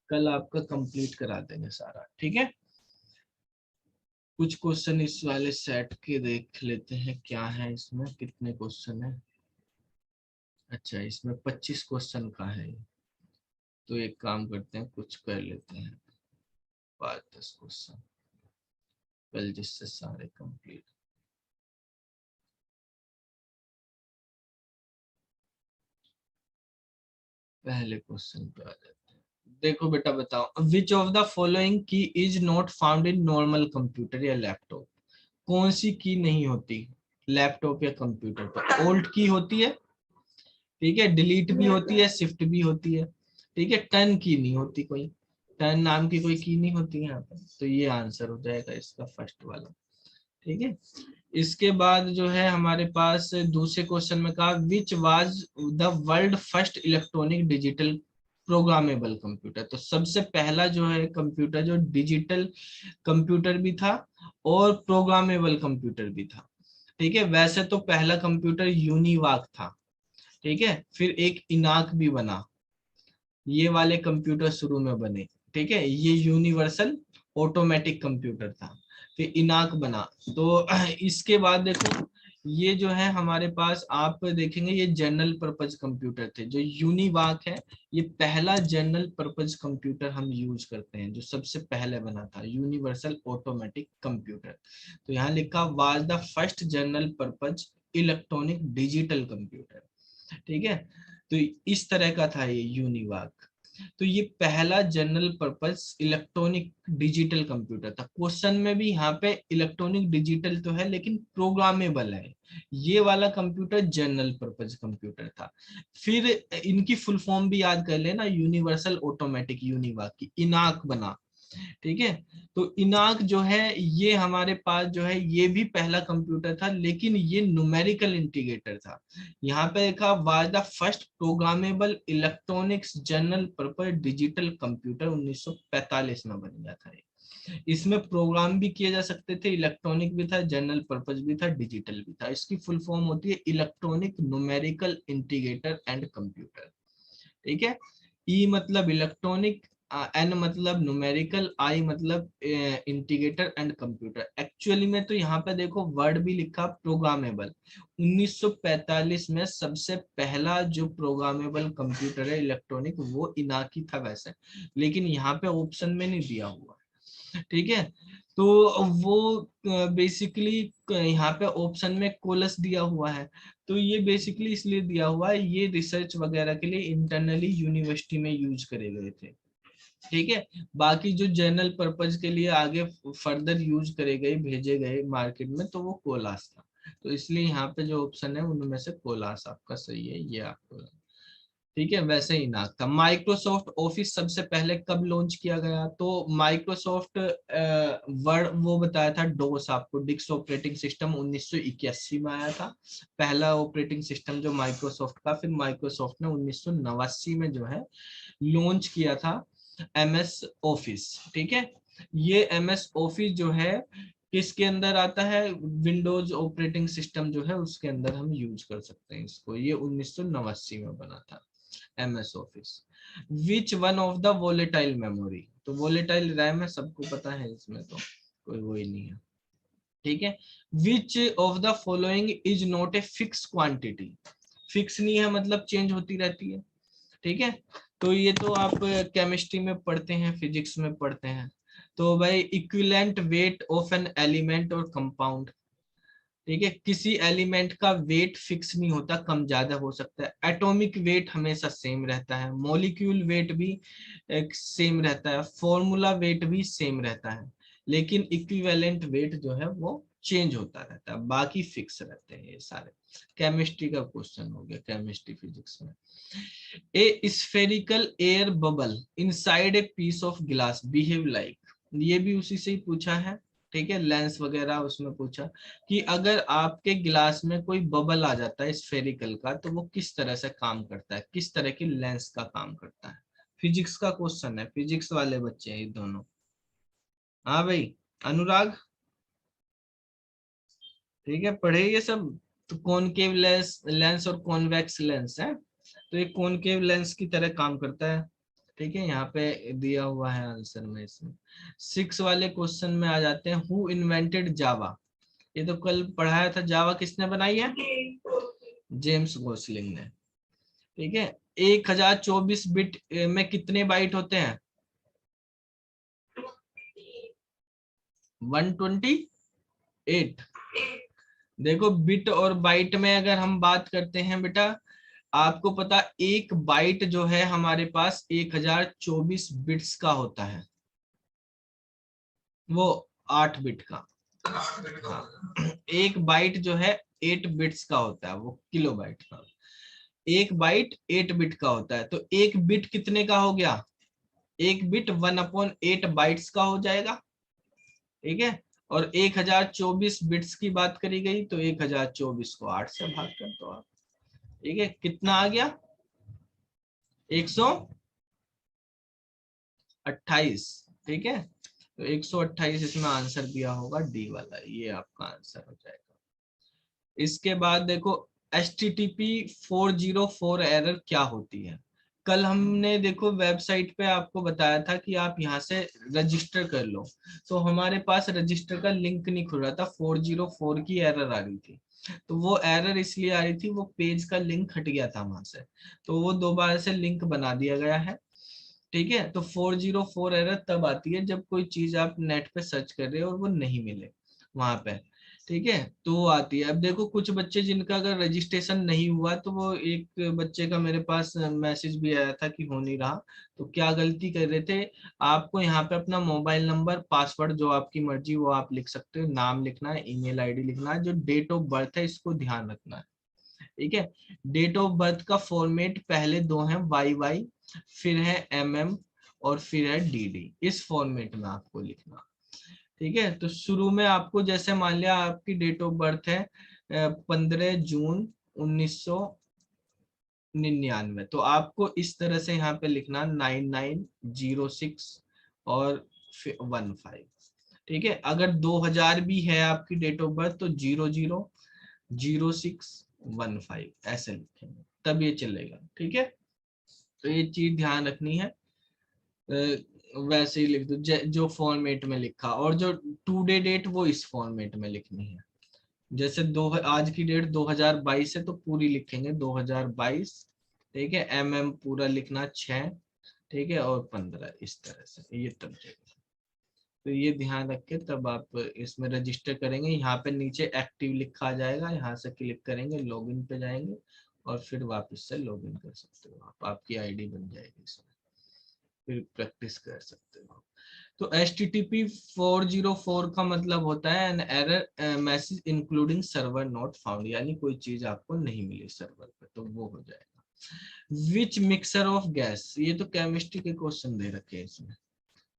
कल आपका कंप्लीट करा देंगे सारा, ठीक है। कुछ क्वेश्चन इस वाले सेट के देख लेते हैं, क्या है इसमें, कितने क्वेश्चन है। अच्छा, इसमें 25 क्वेश्चन का है ये। तो एक काम करते हैं, कुछ कर लेते हैं 5-10 क्वेश्चन कल, जिससे सारे कंप्लीट। पहले क्वेश्चन पे आ जाते हैं। देखो बेटा बताओ, विच ऑफ द फॉलोइंग की is not found in normal computer या लैपटॉप। कौन सी की नहीं होती लैपटॉप या कंप्यूटर पर। ओल्ड की होती है, ठीक है, डिलीट भी होती है, शिफ्ट भी होती है, ठीक है, टर्न की नहीं होती कोई, टर्न नाम की कोई की नहीं होती यहाँ पर। तो ये आंसर हो जाएगा इसका फर्स्ट वाला, ठीक है। इसके बाद जो है हमारे पास दूसरे क्वेश्चन में कहा, which was the world first electronic digital programmable computer. तो सबसे पहला जो है कंप्यूटर जो डिजिटल कंप्यूटर भी था और प्रोग्रामेबल कंप्यूटर भी था, ठीक है। वैसे तो पहला कंप्यूटर यूनिवाक था, ठीक है, फिर एक इनाक भी बना, ये वाले कंप्यूटर शुरू में बने, ठीक है। ये यूनिवर्सल ऑटोमेटिक कंप्यूटर था, फिर इनाक बना। तो इसके बाद देखो, ये जो है हमारे पास आप देखेंगे, ये जनरल पर्पज कंप्यूटर थे। जो यूनिवाक है, ये पहला जनरल पर्पज कंप्यूटर हम यूज करते हैं, जो सबसे पहले बना था, यूनिवर्सल ऑटोमेटिक कंप्यूटर। तो यहाँ लिखा was the first general purpose electronic digital computer, ठीक है। तो इस तरह का था ये यूनिवाक। तो ये पहला general purpose electronic digital computer था। क्वेश्चन में भी यहाँ पे इलेक्ट्रॉनिक डिजिटल तो है, लेकिन प्रोग्रामेबल है। ये वाला कंप्यूटर जनरल पर्पस कंप्यूटर था। फिर इनकी फुल फॉर्म भी याद कर लेना, यूनिवर्सल ऑटोमेटिक यूनिवाक की इनाक बना, ठीक है। तो इनाक जो है ये हमारे पास जो है ये भी पहला कंप्यूटर था, लेकिन ये न्यूमेरिकल इंटीग्रेटर था। यहाँ पे देखा, was the first programmable electronics general purpose digital computer, 1945 में बन गया था। इसमें प्रोग्राम भी किए जा सकते थे, इलेक्ट्रॉनिक भी था, जनरल पर्पस भी था, डिजिटल भी था। इसकी फुल फॉर्म होती है electronic numerical integrator and computer, ठीक है। ई मतलब इलेक्ट्रॉनिक, एन मतलब न्यूमेरिकल, आई मतलब इंटीग्रेटर एंड कंप्यूटर। एक्चुअली में तो यहाँ पे देखो वर्ड भी लिखा प्रोग्रामेबल। 1945 में सबसे पहला जो प्रोग्रामेबल कंप्यूटर है इलेक्ट्रॉनिक, वो इनाकी था वैसे, लेकिन यहाँ पे ऑप्शन में नहीं दिया हुआ, ठीक है। तो वो बेसिकली यहाँ पे ऑप्शन में कोलस दिया हुआ है। तो ये बेसिकली इसलिए दिया हुआ है, ये रिसर्च वगैरह के लिए इंटरनली यूनिवर्सिटी में यूज करे गए थे, ठीक है। बाकी जो जनरल पर्पज के लिए आगे फर्दर यूज करे गए, भेजे गए मार्केट में, तो वो कोलास था। तो इसलिए यहाँ पे जो ऑप्शन है उनमें से कोलास आपका सही है, ये आपको, ठीक है। वैसे ही नाक था। माइक्रोसॉफ्ट ऑफिस सबसे पहले कब लॉन्च किया गया, तो माइक्रोसॉफ्ट वर्ड वो बताया था, डोस आपको, डिस्क ऑपरेटिंग सिस्टम 1981 में आया था पहला ऑपरेटिंग सिस्टम जो माइक्रोसॉफ्ट का। फिर माइक्रोसॉफ्ट ने 1989 में जो है लॉन्च किया था MS ऑफिस, ठीक है। ये MS ऑफिस जो है किसके अंदर आता है, विंडोज ऑपरेटिंग सिस्टम जो है उसके अंदर हम यूज कर सकते हैं इसको। ये 1989 में बना था MS office. Which one of the volatile memory, तो वोलेटाइल रैम है, सबको पता है, इसमें तो कोई वो ही नहीं है, ठीक है। Which of the following is not a fix quantity. Fix नहीं है मतलब चेंज होती रहती है, ठीक है। तो ये तो आप केमिस्ट्री में पढ़ते हैं, फिजिक्स में पढ़ते हैं। तो भाई equivalent weight of an element और कंपाउंड, ठीक है। किसी एलिमेंट का वेट फिक्स नहीं होता, कम ज्यादा हो सकता है। एटॉमिक वेट हमेशा सेम रहता है, मॉलिक्यूल वेट भी सेम रहता है, फॉर्मूला वेट भी सेम रहता है, लेकिन इक्विवेलेंट वेट जो है वो चेंज होता रहता है, बाकी फिक्स रहते हैं ये सारे। केमिस्ट्री का क्वेश्चन हो गया, केमिस्ट्री फिजिक्स में। A spherical air bubble inside a piece of glass behave like, ये भी उसी से ही पूछा है, ठीक है। लेंस वगैरह उसमें पूछा कि अगर आपके गिलास में कोई बबल आ जाता है स्फेरिकल का, तो वो किस तरह से काम करता है, किस तरह की लेंस का काम करता है। फिजिक्स का क्वेश्चन है, फिजिक्स वाले बच्चे हैं ये दोनों। हाँ भाई अनुराग, ठीक है, पढ़े ये सब। तो कॉनकेव लेंस लेंस और कॉन्वेक्स लेंस है, तो ये कॉनकेव लेंस की तरह काम करता है, ठीक है, यहाँ पे दिया हुआ है आंसर में इसमें। 6 वाले क्वेश्चन में आ जाते हैं। हु इन्वेंटेड जावा? ये तो कल पढ़ाया था। जावा किसने बनाई है? जेम्स गोसलिंग ने। ठीक है, 1024 बिट में कितने बाइट होते हैं? 128। देखो बिट और बाइट में अगर हम बात करते हैं बेटा, आपको पता एक बाइट जो है हमारे पास 1024 बिट्स का होता है, वो 8 बिट का। हाँ, एक बाइट जो है 8 बिट्स का होता है, वो किलो बाइट का। एक बाइट 8 बिट का होता है, तो एक बिट कितने का हो गया? एक बिट 1/8 बाइट्स का हो जाएगा। ठीक है, और 1024 बिट्स की बात करी गई, तो 1024 को 8 से भाग कर दो आप। ठीक है, कितना आ गया? 128। ठीक है, तो 128 इसमें आंसर दिया होगा, डी वाला, ये आपका आंसर हो जाएगा। इसके बाद देखो HTTP 404 एरर क्या होती है? कल हमने देखो वेबसाइट पे आपको बताया था कि आप यहाँ से रजिस्टर कर लो, तो हमारे पास रजिस्टर का लिंक नहीं खुल रहा था, 404 की एरर आ रही थी। तो वो एरर इसलिए आ रही थी, वो पेज का लिंक हट गया था वहां से, तो वो दोबारा से लिंक बना दिया गया है। ठीक है, तो 404 एरर तब आती है जब कोई चीज आप नेट पे सर्च कर रहे हो और वो नहीं मिले वहां पे। ठीक है, तो वो आती है। अब देखो कुछ बच्चे जिनका अगर रजिस्ट्रेशन नहीं हुआ, तो वो एक बच्चे का मेरे पास मैसेज भी आया था कि हो नहीं रहा। तो क्या गलती कर रहे थे? आपको यहाँ पे अपना मोबाइल नंबर, पासवर्ड जो आपकी मर्जी वो आप लिख सकते हो, नाम लिखना है, ईमेल आईडी लिखना है, जो डेट ऑफ बर्थ है इसको ध्यान रखना है। ठीक है, डेट ऑफ बर्थ का फॉर्मेट पहले दो है YY, फिर है MM, और फिर है DD। इस फॉर्मेट में आपको लिखना। ठीक है, तो शुरू में आपको जैसे मान लिया आपकी डेट ऑफ बर्थ है 15 जून 1999, तो आपको इस तरह से यहाँ पे लिखना 9906 और फिर 15। ठीक है, अगर 2000 भी है आपकी डेट ऑफ बर्थ, तो 000615 ऐसे लिखेंगे, तब ये चलेगा। ठीक है, तो ये चीज ध्यान रखनी है। वैसे ही लिख दो जो फॉर्मेट में लिखा, और जो टू डे डेट वो इस फॉर्मेट में लिखनी है। जैसे आज की डेट 2022 है, तो पूरी लिखेंगे 2022। ठीक है, MM पूरा लिखना 6। ठीक है, और 15 इस तरह से, ये तब जाएगा। तो ये ध्यान रख के तब आप इसमें रजिस्टर करेंगे। यहाँ पे नीचे एक्टिव लिखा आ जाएगा, यहाँ से क्लिक करेंगे, लॉगिन पे जाएंगे, और फिर वापस से लॉगिन कर सकते हो आप, आपकी आईडी बन जाएगी इसमें, फिर प्रैक्टिस कर सकते हो। तो HTTP 404 का मतलब होता है an error message including server not found, यानी कोई चीज आपको नहीं मिली सर्वर पे, तो वो हो जाएगा। विच मिक्सर ऑफ गैस, ये तो केमिस्ट्री के क्वेश्चन दे रखे हैं इसमें,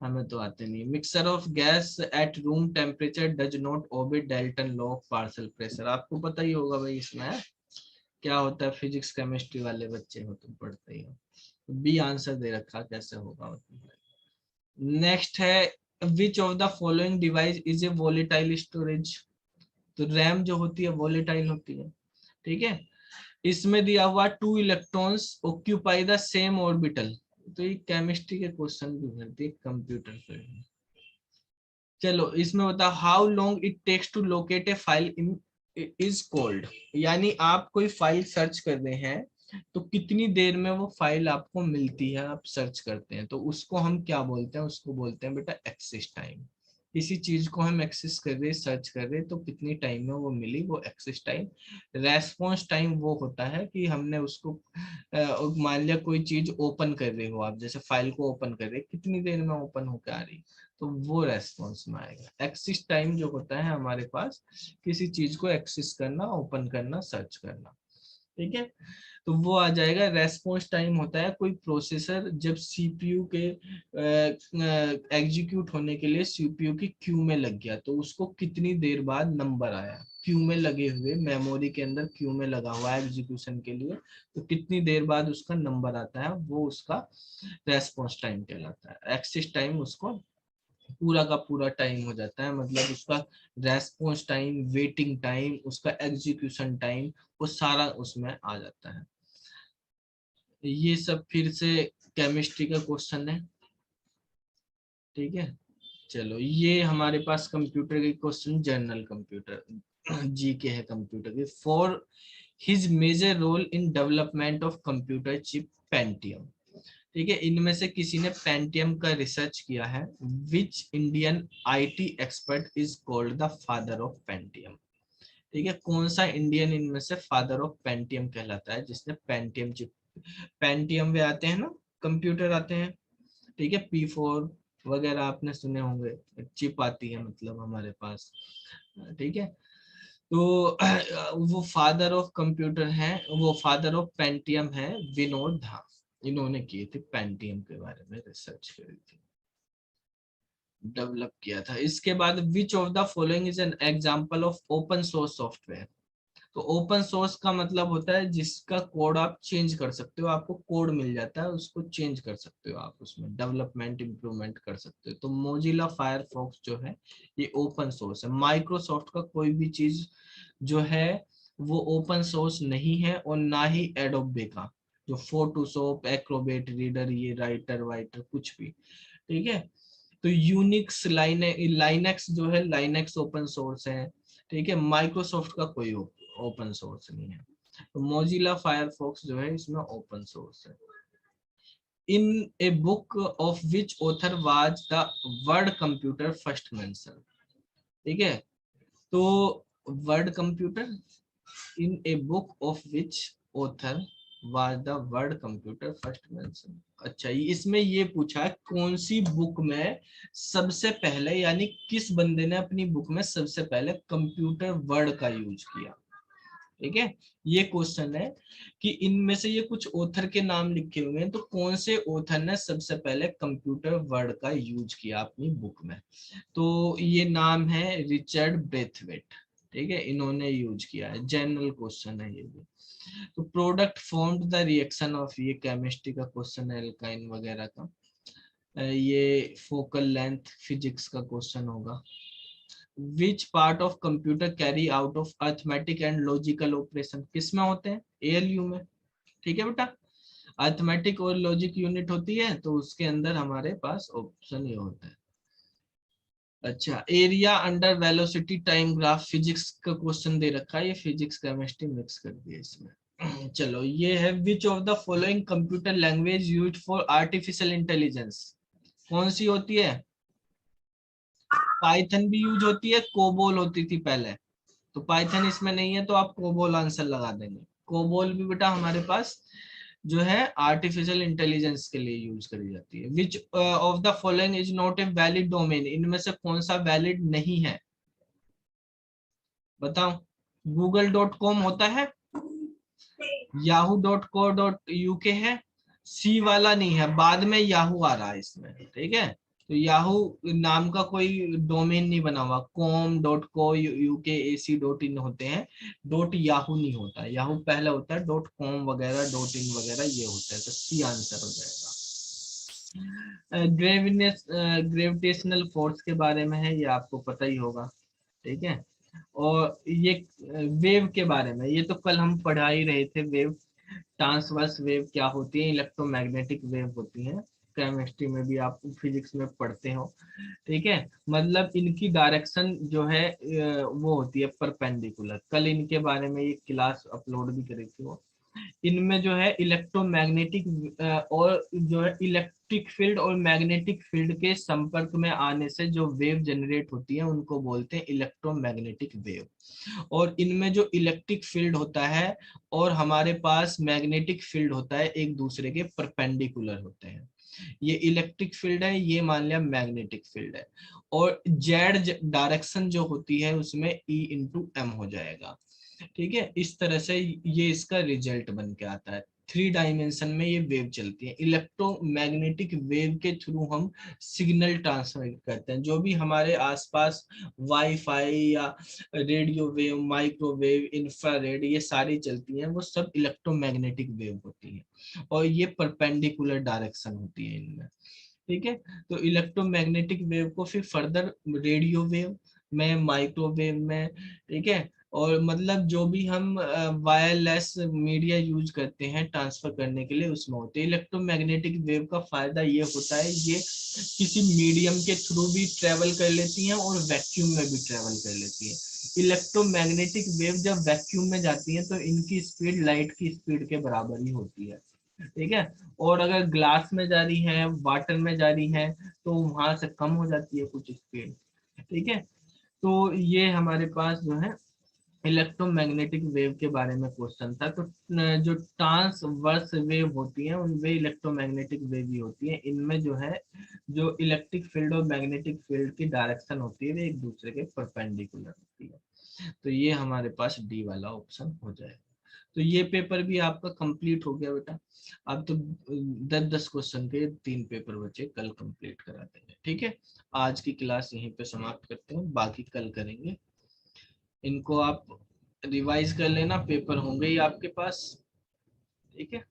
हमें तो आते नहीं। Mixer of gas at room temperature does not obey Dalton law of partial pressure, आपको पता ही होगा भाई इसमें क्या होता है, फिजिक्स केमिस्ट्री वाले बच्चे हो तुम, पढ़ते ही हो। बी आंसर दे रखा, कैसे होगा। नेक्स्ट है which of the following device is a volatile storage, तो रैम जो होती है वोलेटाइल होती है। ठीक है, इसमें दिया हुआ 2 electrons occupy the same orbital, तो ये केमिस्ट्री के क्वेश्चन भी भरती है कंप्यूटर फील्ड में। चलो इसमें बता, how long it takes to locate a file in is called, यानी आप कोई फाइल सर्च कर रहे हैं, तो कितनी देर में वो फाइल आपको मिलती है, आप सर्च करते हैं, तो उसको हम क्या बोलते हैं? उसको बोलते हैं बेटा एक्सेस टाइम। किसी चीज को हम एक्सेस कर रहे, सर्च कर रहे, तो कितनी टाइम में वो मिली, वो एक्सेस टाइम। रेस्पॉन्स टाइम वो होता है कि हमने उसको मान लिया कोई चीज ओपन कर रहे हो आप, जैसे फाइल को ओपन कर रहे, कितनी देर में ओपन होकर आ रही, तो वो रेस्पॉन्स में आएगा। एक्सेस टाइम जो होता है हमारे पास, किसी चीज को एक्सेस करना, ओपन करना, सर्च करना। ठीक है, तो वो आ जाएगा। रेस्पॉन्स टाइम होता है कोई प्रोसेसर जब सीपीयू के एग्जीक्यूट होने के लिए सीपीयू की क्यू में लग गया, तो उसको कितनी देर बाद नंबर आया, क्यू में लगे हुए, मेमोरी के अंदर क्यू में लगा हुआ है एग्जीक्यूशन के लिए, तो कितनी देर बाद उसका नंबर आता है, वो उसका रेस्पॉन्स टाइम कहलाता है। एक्सेस टाइम उसको पूरा का पूरा टाइम हो जाता है, मतलब उसका रेस्पॉन्स टाइम, वेटिंग टाइम, उसका एग्जीक्यूशन टाइम, वो सारा उसमें आ जाता है। ये सब फिर से केमिस्ट्री का क्वेश्चन है, ठीक है। चलो ये हमारे पास कंप्यूटर के क्वेश्चन, जनरल कंप्यूटर जी के है कंप्यूटर के। For his major role in development of computer chip Pentium, ठीक है, इनमें से किसी ने पेंटियम का रिसर्च किया है। Which Indian IT expert is called the father of Pentium, ठीक है, कौन सा इंडियन इनमें से फादर ऑफ पेंटियम कहलाता है, जिसने पेंटियम चिप, पेंटियम वे आते हैं ना, कंप्यूटर आते हैं, ठीक है, P4 वगैरह आपने सुने होंगे, चिप आती है मतलब हमारे पास, ठीक है। तो वो फादर ऑफ कंप्यूटर है, वो फादर ऑफ पेंटियम है विनोद झा, इन्होंने किए थे पेंटियम के बारे में रिसर्च करी थी, डेवलप किया था। इसके बाद which of the following is an example of open source software. तो ओपन सोर्स का मतलब होता है जिसका कोड आप चेंज कर सकते हो, आपको कोड मिल जाता है, उसको चेंज कर सकते हो, आप उसमें डेवलपमेंट इंप्रूवमेंट कर सकते हो। तो मोजिला फायरफॉक्स जो है ये ओपन सोर्स है। माइक्रोसॉफ्ट का कोई भी चीज जो है वो ओपन सोर्स नहीं है, और ना ही एडोबे का, जो फोटोशॉप, एक्रोबेट, रीडर, ये राइटर वाइटर कुछ भी, ठीक है। तो यूनिक्स, लाइनेक्स जो है, लाइनेक्स ओपन सोर्स है, ठीक है। माइक्रोसॉफ्ट का कोई ओपन सोर्स नहीं है। तो मोजिला फायरफॉक्स जो है इसमें ओपन सोर्स है। In a book of which author was the word computer first mention, ठीक है। तो word computer, in a book of which author was the word computer first mention. अच्छा, इसमें ये पूछा है कौन सी बुक में सबसे पहले, यानी किस बंदे ने अपनी बुक में सबसे पहले कंप्यूटर वर्ड का यूज किया, ठीक है। ये क्वेश्चन है कि इनमें से ये कुछ ऑथर के नाम लिखे हुए हैं, तो कौन से ऑथर ने सबसे पहले कंप्यूटर वर्ड का यूज किया अपनी बुक में। तो ये नाम है रिचर्ड ब्रेथवेट, ठीक है, इन्होंने यूज किया है। जनरल क्वेश्चन है ये भी। तो product formed the reaction of, ये केमिस्ट्री का क्वेश्चन है, एल्काइन वगैरह का। ये फोकल लेंथ फिजिक्स का क्वेश्चन होगा। Which part of computer carry out of arithmetic and logical operation, किस में होते हैं, ALU में, ठीक है बेटा। अर्थमेटिक और लॉजिक यूनिट होती है, तो उसके अंदर हमारे पास ऑप्शन ये होता है। अच्छा, area under velocity time graph, physics का क्वेश्चन दे रखा है, ये फिजिक्स केमिस्ट्री मिक्स कर दिया इसमें। चलो ये है which of the following computer language used for artificial intelligence, कौन सी होती है। पाइथन भी यूज होती है, कोबोल होती थी पहले, तो पाइथन इसमें नहीं है, तो आप कोबोल आंसर लगा देंगे। कोबोल भी बेटा हमारे पास जो है आर्टिफिशियल इंटेलिजेंस के लिए यूज करी जाती है। Which of the following is not a valid domain, इनमें से कौन सा वैलिड नहीं है, बताओ। google.com होता है, yahoo.co.uk है, सी वाला नहीं है, बाद में याहू आ रहा है इसमें, ठीक है। तो याहू नाम का कोई डोमेन नहीं बना हुआ, com.co.uk.ac.in होते हैं, डॉट याहू नहीं होता है, याहू पहले होता है, .com वगैरह .in वगैरह ये होता है, तो सी आंसर हो जाएगा। ग्रेविटेशनल फोर्स के बारे में है, ये आपको पता ही होगा, ठीक है। और ये वेव के बारे में, ये तो कल हम पढ़ा ही रहे थे, वेव, ट्रांसवर्स वेव क्या होती है, इलेक्ट्रोमैग्नेटिक वेव होती है, केमिस्ट्री में भी आप फिजिक्स में पढ़ते हो, ठीक है। मतलब इनकी डायरेक्शन जो है वो होती है परपेंडिकुलर, कल इनके बारे में ये क्लास अपलोड भी करी थी वो। इनमें जो है इलेक्ट्रोमैग्नेटिक और जो है इलेक्ट्रिक फील्ड और मैग्नेटिक फील्ड के संपर्क में आने से जो वेव जनरेट होती है उनको बोलते हैं इलेक्ट्रोमैग्नेटिक वेव। और इनमें जो इलेक्ट्रिक फील्ड होता है और हमारे पास मैग्नेटिक फील्ड होता है, एक दूसरे के परपेंडिकुलर होते हैं। ये इलेक्ट्रिक फील्ड है, ये मान लिया मैग्नेटिक फील्ड है, और जेड डायरेक्शन जो होती है उसमें E/m हो जाएगा, ठीक है। इस तरह से ये इसका रिजल्ट बन के आता है। 3 डायमेंशन में ये वेव चलती है, इलेक्ट्रोमैग्नेटिक वेव के थ्रू हम सिग्नल ट्रांसमिट करते हैं। जो भी हमारे आसपास वाईफाई या रेडियो वेव, माइक्रोवेव, इंफ्रारेड, ये सारी चलती हैं, वो सब इलेक्ट्रोमैग्नेटिक वेव होती है, और ये परपेंडिकुलर डायरेक्शन होती है इनमें, ठीक है। तो इलेक्ट्रोमैग्नेटिक वेव को फिर फर्दर रेडियो वेव में, माइक्रोवेव में, ठीक है, और मतलब जो भी हम वायरलेस मीडिया यूज करते हैं ट्रांसफर करने के लिए उसमें होते हैं। इलेक्ट्रोमैग्नेटिक वेव का फायदा ये होता है, ये किसी मीडियम के थ्रू भी ट्रेवल कर लेती हैं और वैक्यूम में भी ट्रेवल कर लेती हैं। इलेक्ट्रोमैग्नेटिक वेव जब वैक्यूम में जाती है तो इनकी स्पीड लाइट की स्पीड के बराबर ही होती है, ठीक है। और अगर ग्लास में जा रही है, वाटर में जा रही है, तो वहां से कम हो जाती है कुछ स्पीड, ठीक है। तो ये हमारे पास जो है इलेक्ट्रोमैग्नेटिक वेव के बारे में क्वेश्चन था। तो जो ट्रांसवर्स वेव होती है उन वे इलेक्ट्रोमैग्नेटिक वेव ही होती है। इनमें जो है जो इलेक्ट्रिक फील्ड और मैग्नेटिक फील्ड की डायरेक्शन होती है वो एक दूसरे के परपेंडिकुलर होती है। तो ये हमारे पास डी वाला ऑप्शन हो जाएगा। तो ये पेपर भी आपका कंप्लीट हो गया बेटा। अब तो 10-10 क्वेश्चन के 3 पेपर बचे, कल कंप्लीट करा देंगे, ठीक है। आज की क्लास यहीं पे समाप्त करते हैं, बाकी कल करेंगे। इनको आप रिवाइज कर लेना, पेपर होंगे ही आपके पास, ठीक है।